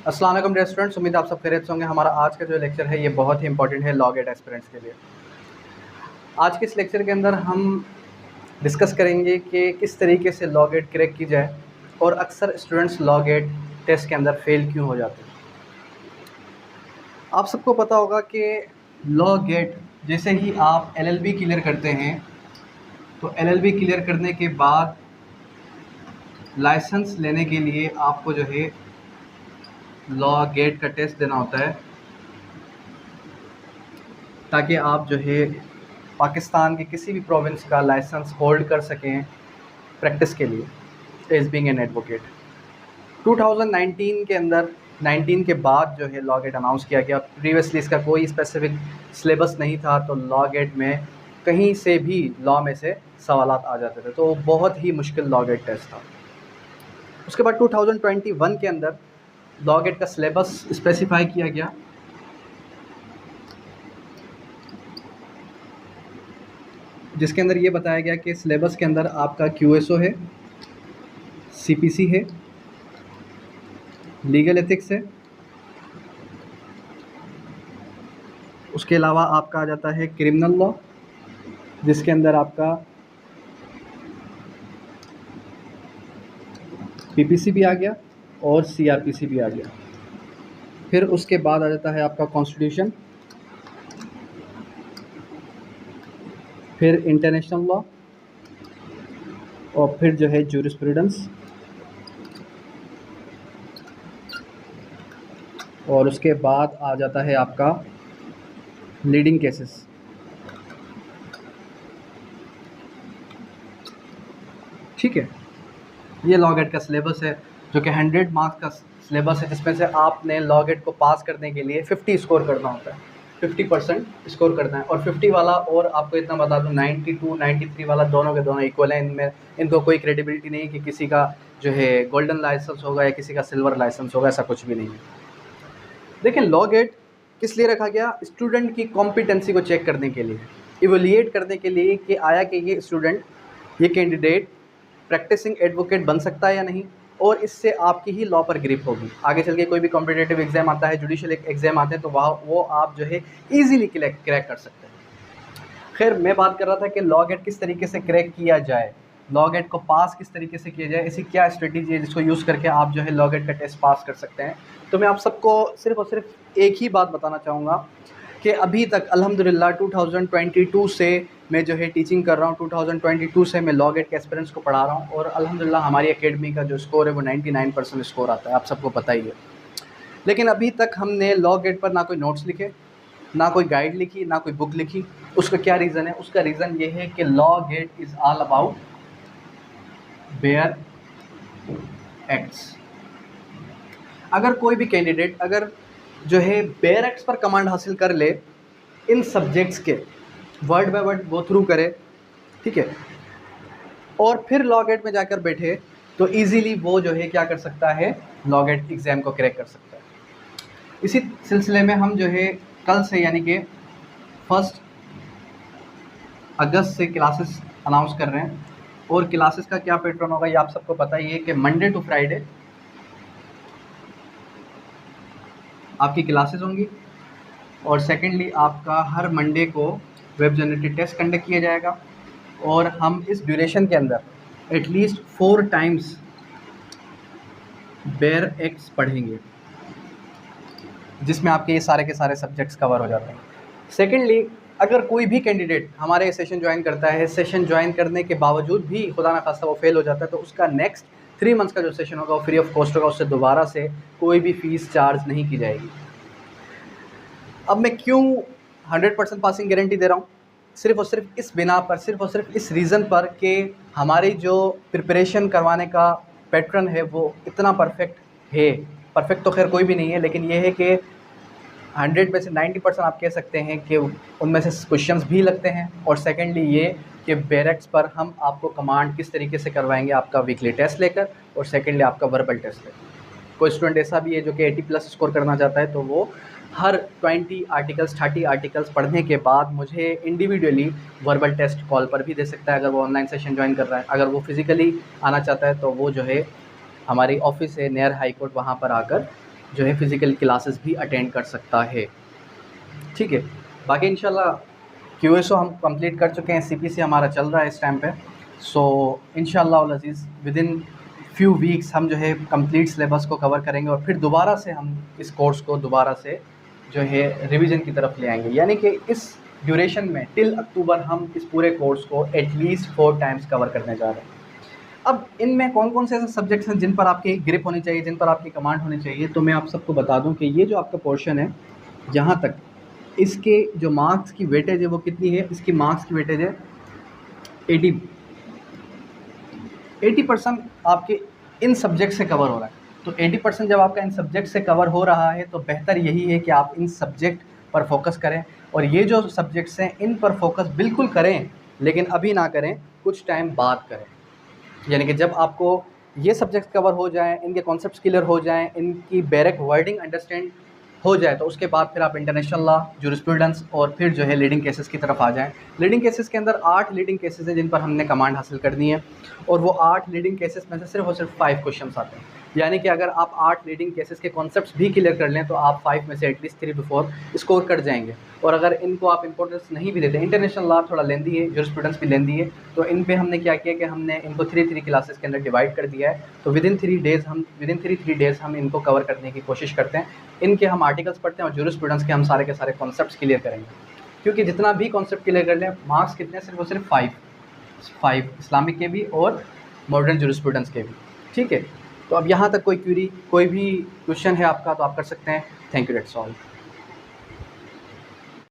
अस्सलाम वालेकुम dear students, उम्मीद आप सब खैरियत से होंगे। हमारा आज का जो लेक्चर है ये बहुत ही इंपॉर्टेंट है लॉ गेट एस्पिरेंट्स के लिए। आज के इस लेक्चर के अंदर हम डिस्कस करेंगे कि किस तरीके से लॉ गेट क्रैक की जाए और अक्सर स्टूडेंट्स लॉ गेट टेस्ट के अंदर फेल क्यों हो जाते हैं। आप सबको पता होगा कि लॉ गेट जैसे ही आप LLB क्लियर करते हैं तो LLB क्लियर करने के बाद लाइसेंस लेने के लिए आपको जो है लॉ गेट का टेस्ट देना होता है ताकि आप जो है पाकिस्तान के किसी भी प्रोविंस का लाइसेंस होल्ड कर सकें प्रैक्टिस के लिए एज बीइंग एन एडवोकेट। 2019 के अंदर 19 के बाद जो है लॉ गेट अनाउंस किया गया। प्रीवियसली इसका कोई स्पेसिफिक सिलेबस नहीं था, तो लॉ गेट में कहीं से भी लॉ में से सवालात आ जाते थे, तो बहुत ही मुश्किल लॉ गेट टेस्ट था। उसके बाद 2021 के अंदर लॉ गेट का सिलेबस स्पेसिफाई किया गया, जिसके अंदर ये बताया गया कि सिलेबस के अंदर आपका QSO है, CPC है, लीगल एथिक्स है, उसके अलावा आपका आ जाता है क्रिमिनल लॉ, जिसके अंदर आपका PPC भी आ गया और CRPC भी आ गया। फिर उसके बाद आ जाता है आपका कॉन्स्टिट्यूशन, फिर इंटरनेशनल लॉ और फिर जो है जूरिस्प्रूडेंस, और उसके बाद आ जाता है आपका लीडिंग केसेस। ठीक है, ये लॉ गेट का सिलेबस है जो कि 100 मार्क्स का सिलेबस है, जिसमें से आपने लॉ गेट को पास करने के लिए 50 स्कोर करना होता है, 50% स्कोर करना है। और 50 वाला, और आपको इतना बता दूं, 92 93 वाला दोनों के दोनों इक्वल हैं। इनमें इनको कोई क्रेडिबिलिटी नहीं है कि किसी का जो है गोल्डन लाइसेंस होगा या किसी का सिल्वर लाइसेंस होगा, ऐसा कुछ भी नहीं है। देखिए, लॉ गेट किस लिए रखा गया? स्टूडेंट की कॉम्पिटेंसी को चेक करने के लिए, इवोल्यूएट करने के लिए कि आया कि ये स्टूडेंट, ये कैंडिडेट प्रैक्टिसिंग एडवोकेट बन सकता है या नहीं, और इससे आपकी ही लॉ पर ग्रिप होगी। आगे चल के कोई भी कॉम्पिटिटिव एग्जाम आता है, जुडिशियल एग्जाम आते हैं, तो वहाँ वो आप जो है ईजिली क्रैक कर सकते हैं। खैर, मैं बात कर रहा था कि लॉ गेट किस तरीके से क्रैक किया जाए, लॉ गेट को पास किस तरीके से किया जाए, ऐसी क्या स्ट्रेटेजी है जिसको यूज़ करके आप जो है लॉ गेट का टेस्ट पास कर सकते हैं। तो मैं आप सबको सिर्फ और सिर्फ एक ही बात बताना चाहूँगा कि अभी तक अल्हम्दुलिल्लाह 2022 से मैं जो है टीचिंग कर रहा हूँ। 2022 से मैं लॉ गेट के एस्पिरेंट्स को पढ़ा रहा हूँ, और अल्हम्दुलिल्लाह हमारी एकेडमी का जो स्कोर है वो 99% स्कोर आता है, आप सबको पता ही है। लेकिन अभी तक हमने लॉ गेट पर ना कोई नोट्स लिखे, ना कोई गाइड लिखी, ना कोई बुक लिखी। उसका क्या रीज़न है? उसका रीज़न ये है कि law gate is all about bare acts. अगर कोई भी कैंडिडेट अगर जो है बेयर एक्ट्स पर कमांड हासिल कर ले, इन सब्जेक्ट्स के word by word go through करे, ठीक है, और फिर लॉ गेट में जाकर बैठे, तो इजीली वो जो है क्या कर सकता है, लॉ गेट एग्ज़ाम को क्रैक कर सकता है। इसी सिलसिले में हम जो है कल से, यानी कि 1 अगस्त से क्लासेस अनाउंस कर रहे हैं। और क्लासेस का क्या पैटर्न होगा ये आप सबको पता ही है कि मंडे टू फ्राइडे आपकी क्लासेस होंगी, और सेकेंडली आपका हर मंडे को वेब जनरेटेड टेस्ट कंडक्ट किया जाएगा, और हम इस ड्यूरेशन के अंदर एटलीस्ट 4 टाइम्स बेयर एक्ट्स पढ़ेंगे, जिसमें आपके ये सारे के सारे सब्जेक्ट्स कवर हो जाते हैं। सेकेंडली, अगर कोई भी कैंडिडेट हमारे सेशन ज्वाइन करता है, सेशन ज्वाइन करने के बावजूद भी खुदा न खास्ता वो फेल हो जाता है, तो उसका नेक्स्ट 3 मंथ्स का जो सेशन होगा वो फ्री ऑफ कॉस्ट होगा, उससे दोबारा से कोई भी फ़ीस चार्ज नहीं की जाएगी। अब मैं क्यों 100% पासिंग गारंटी दे रहा हूँ? सिर्फ़ और सिर्फ इस बिना पर, सिर्फ़ और सिर्फ इस रीज़न पर कि हमारी जो प्रिपरेशन करवाने का पैटर्न है वो इतना परफेक्ट है। परफेक्ट तो खैर कोई भी नहीं है, लेकिन ये है कि 100 में से 90% आप कह सकते हैं कि उनमें से क्वेश्चंस भी लगते हैं। और सेकेंडली ये कि बेयर एक्ट्स पर हम आपको कमांड किस तरीके से करवाएंगे, आपका वीकली टेस्ट लेकर, और सेकेंडली आपका वर्बल टेस्ट लेकर। कोई स्टूडेंट ऐसा भी है जो कि 80+ स्कोर करना चाहता है, तो वो हर 20 आर्टिकल्स 30 आर्टिकल्स पढ़ने के बाद मुझे इंडिविजुअली वर्बल टेस्ट कॉल पर भी दे सकता है, अगर वो ऑनलाइन सेशन ज्वाइन कर रहा है। अगर वो फिज़िकली आना चाहता है तो वो जो है हमारी ऑफिस है नियर हाई कोर्ट, वहाँ पर आकर जो है फ़िज़िकल क्लासेस भी अटेंड कर सकता है, ठीक है। बाकी इंशाल्लाह QSO हम कंप्लीट कर चुके हैं, CPC हमारा चल रहा है इस टाइम पे। सो इंशाल्लाह अल अज़ीज़ विद इन फ्यू वीक्स हम जो है कंप्लीट सिलेबस को कवर करेंगे और फिर दोबारा से हम इस कोर्स को दोबारा से जो है रिवीजन की तरफ ले आएंगे। यानी कि इस ड्यूरेशन में टिल अक्टूबर हम इस पूरे कोर्स को एटलीस्ट 4 टाइम्स कवर करने जा रहे हैं। अब इनमें कौन कौन से ऐसे सब्जेक्ट्स हैं जिन पर आपकी ग्रिप होनी चाहिए, जिन पर आपकी कमांड होनी चाहिए, तो मैं आप सबको बता दूं कि ये जो आपका पोर्शन है, जहाँ तक इसके जो मार्क्स की वेटेज है वो कितनी है, इसकी मार्क्स की वेटेज है 80% आपके इन सब्जेक्ट से कवर हो रहा है। तो 80% जब आपका इन सब्जेक्ट से कवर हो रहा है तो बेहतर यही है कि आप इन सब्जेक्ट पर फोकस करें, और ये जो सब्जेक्ट्स हैं इन पर फोकस बिल्कुल करें, लेकिन अभी ना करें, कुछ टाइम बाद करें। यानी कि जब आपको ये सब्जेक्ट्स कवर हो जाएं, इनके कॉन्सेप्ट्स क्लियर हो जाएं, इनकी बैरक वर्डिंग अंडरस्टैंड हो जाए, तो उसके बाद फिर आप इंटरनेशनल लॉ, जूरिस्प्रूडेंस और फिर जो है लीडिंग केसेस की तरफ आ जाएं। लीडिंग केसेस के अंदर 8 लीडिंग केसेस हैं जिन पर हमने कमांड हासिल करनी है, और वो 8 लीडिंग केसेस में से सिर्फ और सिर्फ 5 क्वेश्चंस आते हैं। यानी कि अगर आप 8 लीडिंग केसेस के कॉन्सेप्ट्स भी क्लियर कर लें तो आप 5 में से एटलीस्ट 3 to 4 स्कोर कर जाएंगे। और अगर इनको आप इंपॉर्टेंस नहीं भी देते, इंटरनेशनल लॉ थोड़ा लेंदी है, जूरिस्प्रूडेंस भी लेंदी है, तो इन पे हमने क्या किया कि हमने इनको 3 क्लासेस के अंदर डिवाइड कर दिया है। तो विद इन 3 डेज़ हम इनको कवर करने की कोशिश करते हैं। इनके हम आर्टिकल्स पढ़ते हैं और जूरिस्प्रूडेंस के हम सारे के सारे कॉन्सेप्ट्स क्लियर करेंगे, क्योंकि जितना भी कॉन्सेप्ट क्लियर कर लें, मार्क्स कितने, सिर्फ और सिर्फ 5 इस्लामिक के भी और मॉडर्न जूरिस्प्रूडेंस के भी, ठीक है। तो अब यहाँ तक कोई क्वेरी, कोई भी क्वेश्चन है आपका तो आप कर सकते हैं। Thank you, that's all.